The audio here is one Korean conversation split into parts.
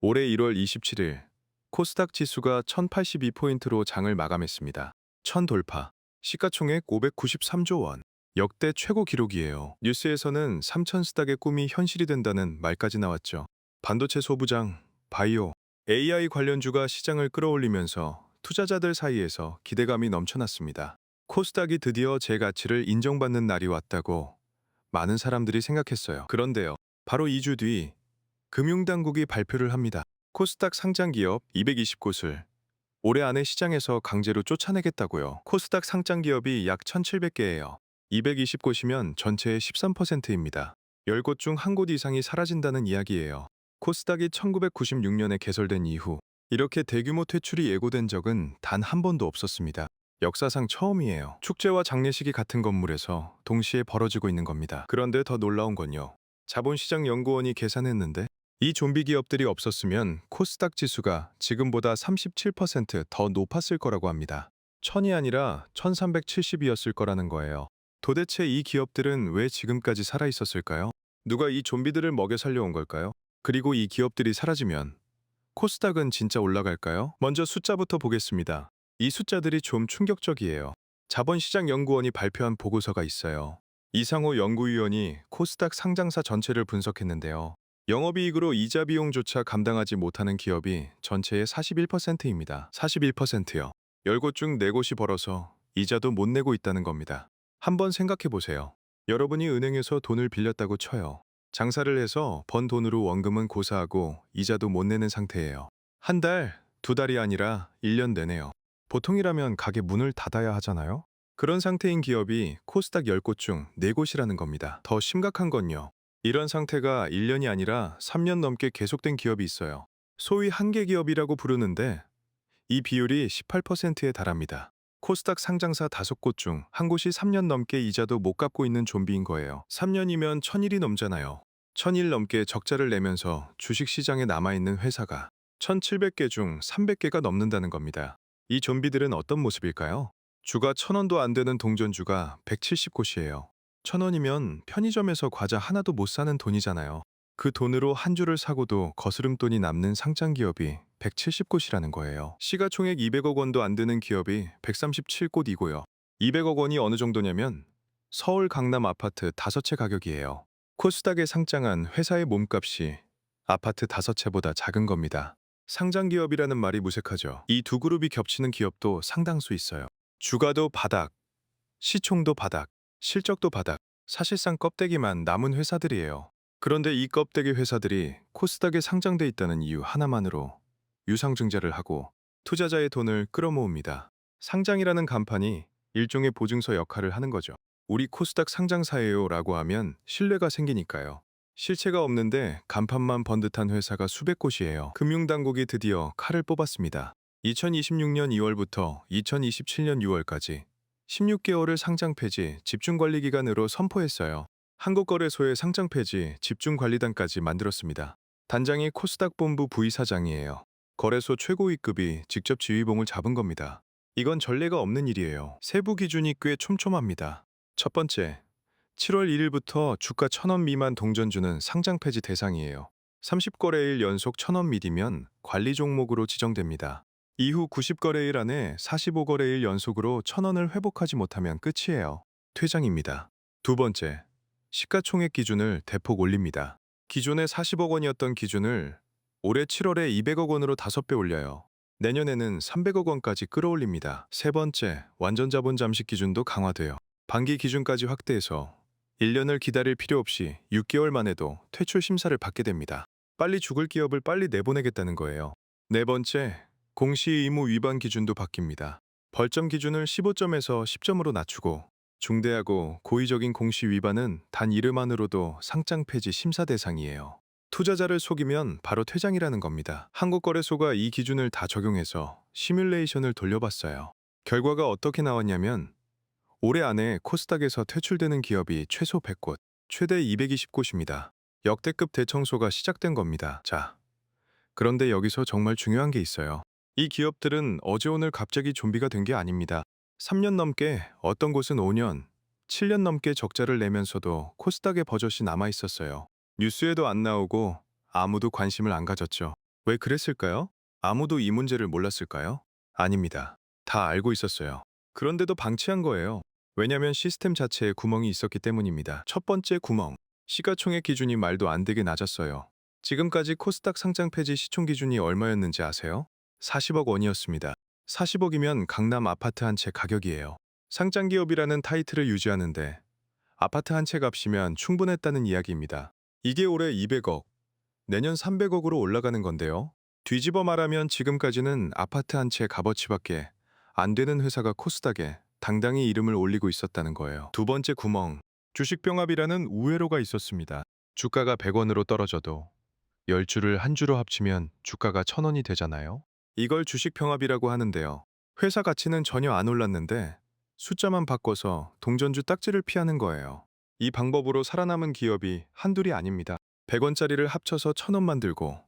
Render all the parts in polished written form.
올해 1월 27일 코스닥 지수가 1082포인트로 장을 마감했습니다. 1000 돌파, 시가총액 593조 원, 역대 최고 기록이에요. 뉴스에서는 3000 스닥의 꿈이 현실이 된다는 말까지 나왔죠. 반도체 소부장, 바이오, AI 관련주가 시장을 끌어올리면서 투자자들 사이에서 기대감이 넘쳐났습니다. 코스닥이 드디어 제 가치를 인정받는 날이 왔다고 많은 사람들이 생각했어요. 그런데요, 바로 2주 뒤 금융당국이 발표를 합니다. 코스닥 상장 기업 220곳을 올해 안에 시장에서 강제로 쫓아내겠다고요. 코스닥 상장 기업이 약 1,700개예요. 220곳이면 전체의 13%입니다. 10곳 중 한 곳 이상이 사라진다는 이야기예요. 코스닥이 1996년에 개설된 이후 이렇게 대규모 퇴출이 예고된 적은 단 한 번도 없었습니다. 역사상 처음이에요. 축제와 장례식이 같은 건물에서 동시에 벌어지고 있는 겁니다. 그런데 더 놀라운 건요, 자본시장연구원이 계산했는데 이 좀비 기업들이 없었으면 코스닥 지수가 지금보다 37%더 높았을 거라고 합니다. 1000이 아니라 1370이었을 거라는 거예요. 도대체 이 기업들은 왜 지금까지 살아 있었을까요? 누가 이 좀비들을 먹여 살려온 걸까요? 그리고 이 기업들이 사라지면 코스닥은 진짜 올라갈까요? 먼저 숫자부터 보겠습니다. 이 숫자들이 좀 충격적이에요. 자본시장연구원이 발표한 보고서가 있어요. 이상호 연구위원이 코스닥 상장사 전체를 분석했는데요. 영업이익으로 이자 비용조차 감당하지 못하는 기업이 전체의 41%입니다. 41%요. 10곳 중 4곳이 벌어서 이자도 못 내고 있다는 겁니다. 한번 생각해 보세요. 여러분이 은행에서 돈을 빌렸다고 쳐요. 장사를 해서 번 돈으로 원금은 고사하고 이자도 못 내는 상태예요. 한 달, 두 달이 아니라 1년 내내요. 보통이라면 가게 문을 닫아야 하잖아요? 그런 상태인 기업이 코스닥 10곳 중 4곳이라는 겁니다. 더 심각한 건요, 이런 상태가 1년이 아니라 3년 넘게 계속된 기업이 있어요. 소위 한계 기업이라고 부르는데 이 비율이 18%에 달합니다. 코스닥 상장사 5곳 중 한 곳이 3년 넘게 이자도 못 갚고 있는 좀비인 거예요. 3년이면 1000일이 넘잖아요. 1000일 넘게 적자를 내면서 주식시장에 남아있는 회사가 1700개 중 300개가 넘는다는 겁니다. 이 좀비들은 어떤 모습일까요? 주가 1000원도 안 되는 동전주가 170곳이에요. 1000원이면 편의점에서 과자 하나도 못 사는 돈이잖아요. 그 돈으로 한 주를 사고도 거스름돈이 남는 상장 기업이 170곳이라는 거예요. 시가총액 200억 원도 안 되는 기업이 137곳이고요. 200억 원이 어느 정도냐면 서울 강남 아파트 5채 가격이에요. 코스닥에 상장한 회사의 몸값이 아파트 5채보다 작은 겁니다. 상장 기업이라는 말이 무색하죠. 이 두 그룹이 겹치는 기업도 상당수 있어요. 주가도 바닥, 시총도 바닥, 실적도 바닥, 사실상 껍데기만 남은 회사들이에요. 그런데 이 껍데기 회사들이 코스닥에 상장돼 있다는 이유 하나만으로 유상증자를 하고 투자자의 돈을 끌어모읍니다. 상장이라는 간판이 일종의 보증서 역할을 하는 거죠. 우리 코스닥 상장사예요 라고 하면 신뢰가 생기니까요. 실체가 없는데 간판만 번듯한 회사가 수백 곳이에요. 금융당국이 드디어 칼을 뽑았습니다. 2026년 2월부터 2027년 6월까지 16개월을 상장 폐지, 집중관리 기간으로 선포했어요. 한국거래소의 상장 폐지, 집중관리단까지 만들었습니다. 단장이 코스닥 본부 부이사장이에요. 거래소 최고위급이 직접 지휘봉을 잡은 겁니다. 이건 전례가 없는 일이에요. 세부 기준이 꽤 촘촘합니다. 첫 번째, 7월 1일부터 주가 1000원 미만 동전주는 상장 폐지 대상이에요. 30거래일 연속 1000원 미디면 관리 종목으로 지정됩니다. 이후 90거래일 안에 45거래일 연속으로 1000원을 회복하지 못하면 끝이에요. 퇴장입니다. 두 번째, 시가총액 기준을 대폭 올립니다. 기존에 40억 원이었던 기준을 올해 7월에 200억 원으로 5배 올려요. 내년에는 300억 원까지 끌어올립니다. 세 번째, 완전 자본 잠식 기준도 강화돼요. 반기 기준까지 확대해서 1년을 기다릴 필요 없이 6개월 만에도 퇴출 심사를 받게 됩니다. 빨리 죽을 기업을 빨리 내보내겠다는 거예요. 네 번째, 공시의무 위반 기준도 바뀝니다. 벌점 기준을 15점에서 10점으로 낮추고 중대하고 고의적인 공시 위반은 단 이름만으로도 상장 폐지 심사 대상이에요. 투자자를 속이면 바로 퇴장이라는 겁니다. 한국거래소가 이 기준을 다 적용해서 시뮬레이션을 돌려봤어요. 결과가 어떻게 나왔냐면 올해 안에 코스닥에서 퇴출되는 기업이 최소 100곳, 최대 220곳입니다. 역대급 대청소가 시작된 겁니다. 자, 그런데 여기서 정말 중요한 게 있어요. 이 기업들은 어제 오늘 갑자기 좀비가 된 게 아닙니다. 3년 넘게, 어떤 곳은 5년, 7년 넘게 적자를 내면서도 코스닥에 버젓이 남아 있었어요. 뉴스에도 안 나오고 아무도 관심을 안 가졌죠. 왜 그랬을까요? 아무도 이 문제를 몰랐을까요? 아닙니다. 다 알고 있었어요. 그런데도 방치한 거예요. 왜냐면 시스템 자체에 구멍이 있었기 때문입니다. 첫 번째 구멍. 시가총액 기준이 말도 안 되게 낮았어요. 지금까지 코스닥 상장 폐지 시총 기준이 얼마였는지 아세요? 40억 원이었습니다. 40억이면 강남 아파트 한 채 가격이에요. 상장 기업이라는 타이틀을 유지하는데 아파트 한 채 값이면 충분했다는 이야기입니다. 이게 올해 200억, 내년 300억으로 올라가는 건데요. 뒤집어 말하면 지금까지는 아파트 한 채 값어치밖에 안 되는 회사가 코스닥에 당당히 이름을 올리고 있었다는 거예요. 두 번째 구멍, 주식병합이라는 우회로가 있었습니다. 주가가 100원으로 떨어져도 10주를 한 주로 합치면 주가가 1000원이 되잖아요. 이걸 주식병합이라고 하는데요. 회사 가치는 전혀 안 올랐는데 숫자만 바꿔서 동전주 딱지를 피하는 거예요. 이 방법으로 살아남은 기업이 한둘이 아닙니다. 100원짜리를 합쳐서 1000원 만들고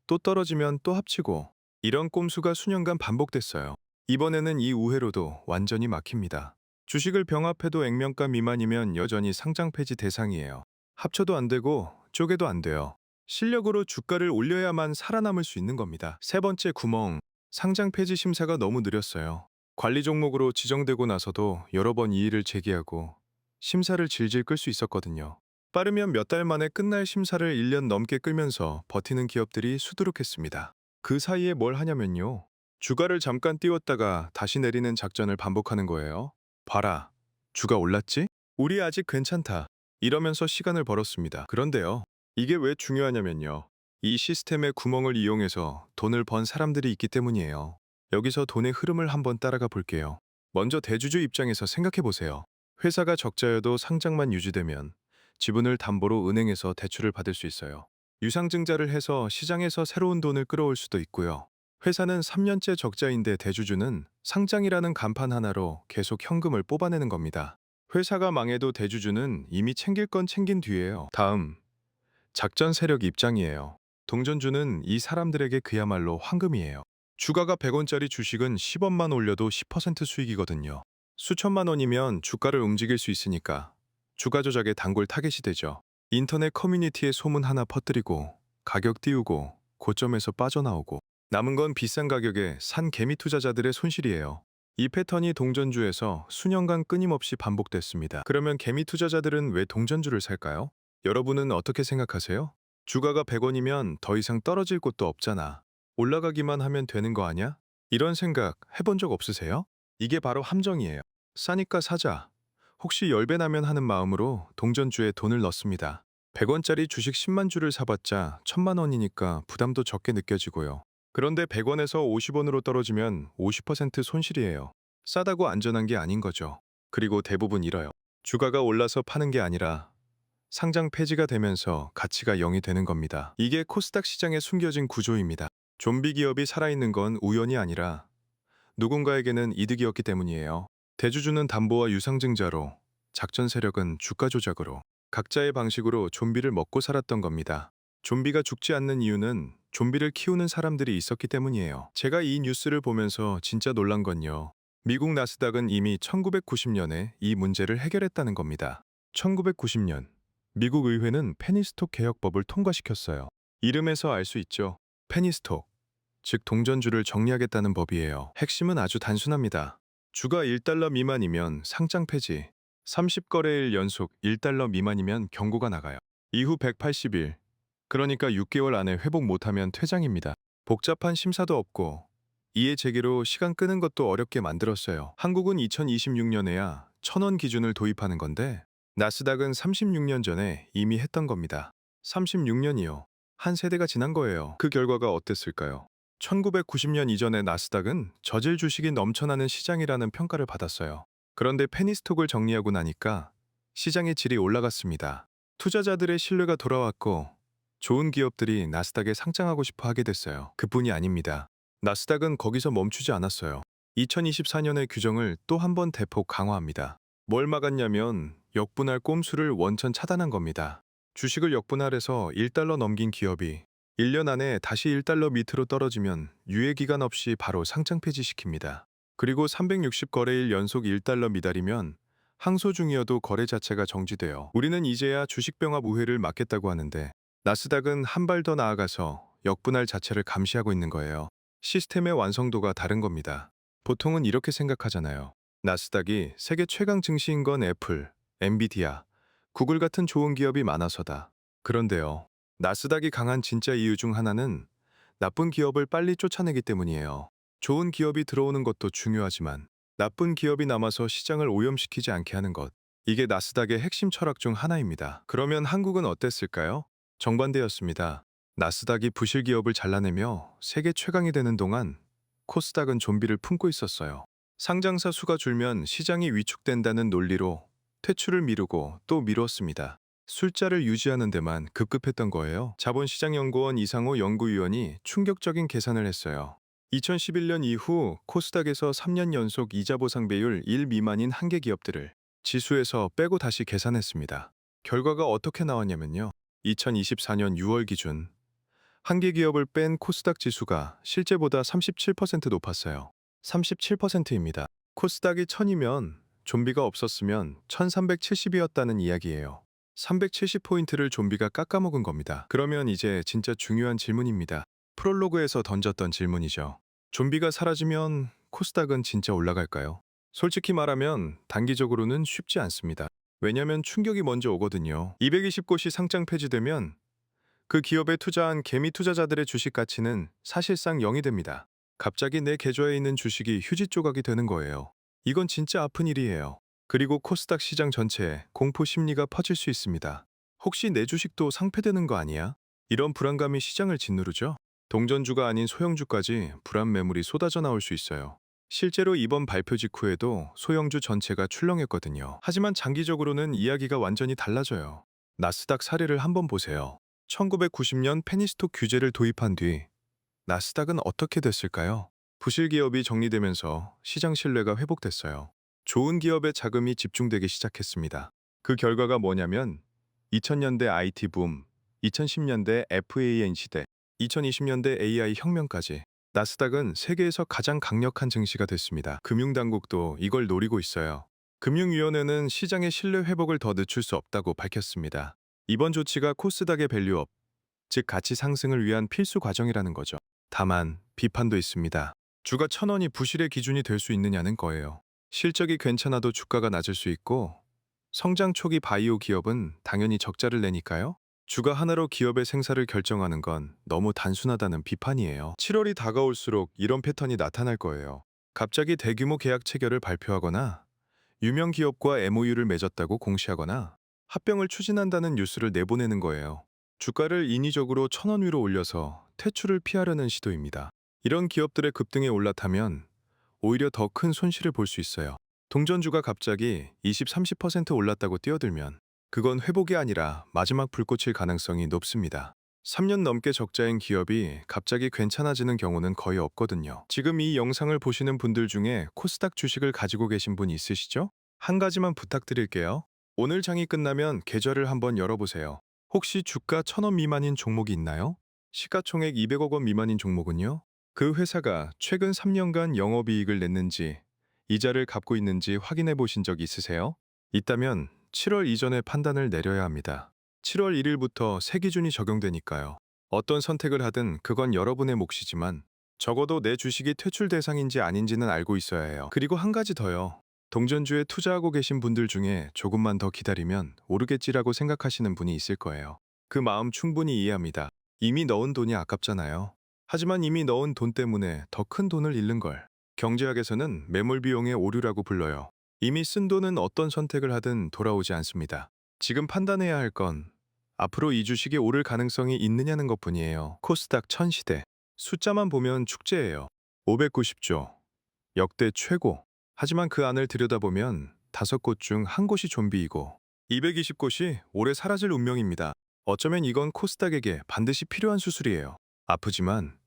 또 떨어지면 또 합치고 이런 꼼수가 수년간 반복됐어요. 이번에는 이 우회로도 완전히 막힙니다. 주식을 병합해도 액면가 미만이면 여전히 상장 폐지 대상이에요. 합쳐도 안 되고 쪼개도 안 돼요. 실력으로 주가를 올려야만 살아남을 수 있는 겁니다. 세 번째 구멍, 상장 폐지 심사가 너무 느렸어요. 관리 종목으로 지정되고 나서도 여러 번 이의를 제기하고 심사를 질질 끌 수 있었거든요. 빠르면 몇 달 만에 끝날 심사를 1년 넘게 끌면서 버티는 기업들이 수두룩했습니다. 그 사이에 뭘 하냐면요. 주가를 잠깐 띄웠다가 다시 내리는 작전을 반복하는 거예요. 봐라, 주가 올랐지? 우리 아직 괜찮다. 이러면서 시간을 벌었습니다. 그런데요. 이게 왜 중요하냐면요. 이 시스템의 구멍을 이용해서 돈을 번 사람들이 있기 때문이에요. 여기서 돈의 흐름을 한번 따라가 볼게요. 먼저 대주주 입장에서 생각해 보세요. 회사가 적자여도 상장만 유지되면 지분을 담보로 은행에서 대출을 받을 수 있어요. 유상증자를 해서 시장에서 새로운 돈을 끌어올 수도 있고요. 회사는 3년째 적자인데 대주주는 상장이라는 간판 하나로 계속 현금을 뽑아내는 겁니다. 회사가 망해도 대주주는 이미 챙길 건 챙긴 뒤에요. 다음, 작전 세력 입장이에요. 동전주는 이 사람들에게 그야말로 황금이에요. 주가가 100원짜리 주식은 10원만 올려도 10% 수익이거든요. 수천만 원이면 주가를 움직일 수 있으니까 주가 조작의 단골 타겟이 되죠. 인터넷 커뮤니티에 소문 하나 퍼뜨리고 가격 띄우고 고점에서 빠져나오고 남은 건 비싼 가격에 산 개미 투자자들의 손실이에요. 이 패턴이 동전주에서 수년간 끊임없이 반복됐습니다. 그러면 개미 투자자들은 왜 동전주를 살까요? 여러분은 어떻게 생각하세요? 주가가 100원이면 더 이상 떨어질 곳도 없잖아. 올라가기만 하면 되는 거 아냐? 이런 생각 해본 적 없으세요? 이게 바로 함정이에요. 싸니까 사자. 혹시 10배 나면 하는 마음으로 동전주에 돈을 넣습니다. 100원짜리 주식 10만 주를 사봤자 1000만 원이니까 부담도 적게 느껴지고요. 그런데 100원에서 50원으로 떨어지면 50% 손실이에요. 싸다고 안전한 게 아닌 거죠. 그리고 대부분 잃어요. 주가가 올라서 파는 게 아니라 상장 폐지가 되면서 가치가 0이 되는 겁니다. 이게 코스닥 시장에 숨겨진 구조입니다. 좀비 기업이 살아있는 건 우연이 아니라 누군가에게는 이득이었기 때문이에요. 대주주는 담보와 유상증자로, 작전 세력은 주가 조작으로, 각자의 방식으로 좀비를 먹고 살았던 겁니다. 좀비가 죽지 않는 이유는 좀비를 키우는 사람들이 있었기 때문이에요. 제가 이 뉴스를 보면서 진짜 놀란 건요. 미국 나스닥은 이미 1990년에 이 문제를 해결했다는 겁니다. 1990년, 미국 의회는 페니스톡 개혁법을 통과시켰어요. 이름에서 알 수 있죠. 페니스톡. 즉 동전주를 정리하겠다는 법이에요. 핵심은 아주 단순합니다. 주가 1달러 미만이면 상장 폐지, 30거래일 연속 1달러 미만이면 경고가 나가요. 이후 180일, 그러니까 6개월 안에 회복 못하면 퇴장입니다. 복잡한 심사도 없고 이해 제기로 시간 끄는 것도 어렵게 만들었어요. 한국은 2026년에야 1000원 기준을 도입하는 건데 나스닥은 36년 전에 이미 했던 겁니다. 36년이요. 한 세대가 지난 거예요. 그 결과가 어땠을까요? 1990년 이전의 나스닥은 저질 주식이 넘쳐나는 시장이라는 평가를 받았어요. 그런데 페니스톡을 정리하고 나니까 시장의 질이 올라갔습니다. 투자자들의 신뢰가 돌아왔고 좋은 기업들이 나스닥에 상장하고 싶어 하게 됐어요. 그뿐이 아닙니다. 나스닥은 거기서 멈추지 않았어요. 2024년의 규정을 또 한 번 대폭 강화합니다. 뭘 막았냐면 역분할 꼼수를 원천 차단한 겁니다. 주식을 역분할해서 1달러 넘긴 기업이 1년 안에 다시 1달러 밑으로 떨어지면 유예기간 없이 바로 상장 폐지시킵니다. 그리고 360거래일 연속 1달러 미달이면 항소 중이어도 거래 자체가 정지돼요. 우리는 이제야 주식병합 우회를 막겠다고 하는데 나스닥은 한 발 더 나아가서 역분할 자체를 감시하고 있는 거예요. 시스템의 완성도가 다른 겁니다. 보통은 이렇게 생각하잖아요. 나스닥이 세계 최강 증시인 건 애플, 엔비디아, 구글 같은 좋은 기업이 많아서다. 그런데요. 나스닥이 강한 진짜 이유 중 하나는 나쁜 기업을 빨리 쫓아내기 때문이에요. 좋은 기업이 들어오는 것도 중요하지만 나쁜 기업이 남아서 시장을 오염시키지 않게 하는 것. 이게 나스닥의 핵심 철학 중 하나입니다. 그러면 한국은 어땠을까요? 정반대였습니다. 나스닥이 부실 기업을 잘라내며 세계 최강이 되는 동안 코스닥은 좀비를 품고 있었어요. 상장사 수가 줄면 시장이 위축된다는 논리로 퇴출을 미루고 또 미뤘습니다. 숫자를 유지하는 데만 급급했던 거예요. 자본시장연구원 이상호 연구위원이 충격적인 계산을 했어요. 2011년 이후 코스닥에서 3년 연속 이자 보상 배율 1 미만인 한계 기업들을 지수에서 빼고 다시 계산했습니다. 결과가 어떻게 나왔냐면요. 2024년 6월 기준 한계 기업을 뺀 코스닥 지수가 실제보다 37% 높았어요. 37%입니다. 코스닥이 1000이면 좀비가 없었으면 1370이었다는 이야기예요. 370포인트를 좀비가 깎아먹은 겁니다. 그러면 이제 진짜 중요한 질문입니다. 프롤로그에서 던졌던 질문이죠. 좀비가 사라지면 코스닥은 진짜 올라갈까요? 솔직히 말하면 단기적으로는 쉽지 않습니다. 왜냐면 충격이 먼저 오거든요. 220곳이 상장 폐지되면 그 기업에 투자한 개미 투자자들의 주식 가치는 사실상 0이 됩니다. 갑자기 내 계좌에 있는 주식이 휴지 조각이 되는 거예요. 이건 진짜 아픈 일이에요. 그리고 코스닥 시장 전체에 공포 심리가 퍼질 수 있습니다. 혹시 내 주식도 상폐되는 거 아니야? 이런 불안감이 시장을 짓누르죠. 동전주가 아닌 소형주까지 불안 매물이 쏟아져 나올 수 있어요. 실제로 이번 발표 직후에도 소형주 전체가 출렁했거든요. 하지만 장기적으로는 이야기가 완전히 달라져요. 나스닥 사례를 한번 보세요. 1990년 페니스톡 규제를 도입한 뒤 나스닥은 어떻게 됐을까요? 부실 기업이 정리되면서 시장 신뢰가 회복됐어요. 좋은 기업에 자금이 집중되기 시작했습니다. 그 결과가 뭐냐면 2000년대 IT 붐, 2010년대 FAN 시대, 2020년대 AI 혁명까지 나스닥은 세계에서 가장 강력한 증시가 됐습니다. 금융당국도 이걸 노리고 있어요. 금융위원회는 시장의 신뢰 회복을 더 늦출 수 없다고 밝혔습니다. 이번 조치가 코스닥의 밸류업, 즉 가치 상승을 위한 필수 과정이라는 거죠. 다만 비판도 있습니다. 주가 1000원이 부실의 기준이 될 수 있느냐는 거예요. 실적이 괜찮아도 주가가 낮을 수 있고 성장 초기 바이오 기업은 당연히 적자를 내니까요. 주가 하나로 기업의 생사를 결정하는 건 너무 단순하다는 비판이에요. 7월이 다가올수록 이런 패턴이 나타날 거예요. 갑자기 대규모 계약 체결을 발표하거나 유명 기업과 MOU를 맺었다고 공시하거나 합병을 추진한다는 뉴스를 내보내는 거예요. 주가를 인위적으로 1000원 위로 올려서 퇴출을 피하려는 시도입니다. 이런 기업들의 급등에 올라타면 오히려 더 큰 손실을 볼 수 있어요. 동전주가 갑자기 20, 30% 올랐다고 뛰어들면 그건 회복이 아니라 마지막 불꽃일 가능성이 높습니다. 3년 넘게 적자인 기업이 갑자기 괜찮아지는 경우는 거의 없거든요. 지금 이 영상을 보시는 분들 중에 코스닥 주식을 가지고 계신 분 있으시죠? 한 가지만 부탁드릴게요. 오늘 장이 끝나면 계좌를 한번 열어보세요. 혹시 주가 1000원 미만인 종목이 있나요? 시가총액 200억 원 미만인 종목은요? 그 회사가 최근 3년간 영업이익을 냈는지, 이자를 갚고 있는지 확인해 보신 적 있으세요? 있다면 7월 이전에 판단을 내려야 합니다. 7월 1일부터 새 기준이 적용되니까요. 어떤 선택을 하든 그건 여러분의 몫이지만 적어도 내 주식이 퇴출 대상인지 아닌지는 알고 있어야 해요. 그리고 한 가지 더요. 동전주에 투자하고 계신 분들 중에 조금만 더 기다리면 오르겠지라고 생각하시는 분이 있을 거예요. 그 마음 충분히 이해합니다. 이미 넣은 돈이 아깝잖아요. 하지만 이미 넣은 돈 때문에 더 큰 돈을 잃는 걸 경제학에서는 매몰 비용의 오류라고 불러요. 이미 쓴 돈은 어떤 선택을 하든 돌아오지 않습니다. 지금 판단해야 할 건 앞으로 이 주식이 오를 가능성이 있느냐는 것뿐이에요. 코스닥 1000시대 숫자만 보면 축제예요. 590조 역대 최고. 하지만 그 안을 들여다보면 5곳 중 한 곳이 좀비이고 220곳이 오래 사라질 운명입니다. 어쩌면 이건 코스닥에게 반드시 필요한 수술이에요. 아프지만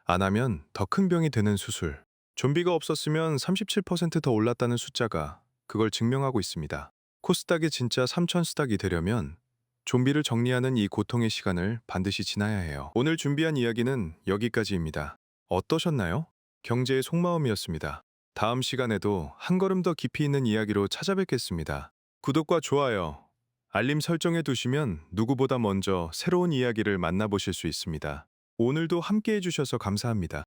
안 하면 더 큰 병이 되는 수술. 좀비가 없었으면 37%더 올랐다는 숫자가 그걸 증명하고 있습니다. 코스닥이 진짜 3000 스닥이 되려면 좀비를 정리하는 이 고통의 시간을 반드시 지나야 해요. 오늘 준비한 이야기는 여기까지입니다. 어떠셨나요? 경제의 속마음이었습니다. 다음 시간에도 한 걸음 더 깊이 있는 이야기로 찾아뵙겠습니다. 구독과 좋아요, 알림 설정해 두시면 누구보다 먼저 새로운 이야기를 만나보실 수 있습니다. 오늘도 함께 해주셔서 감사합니다.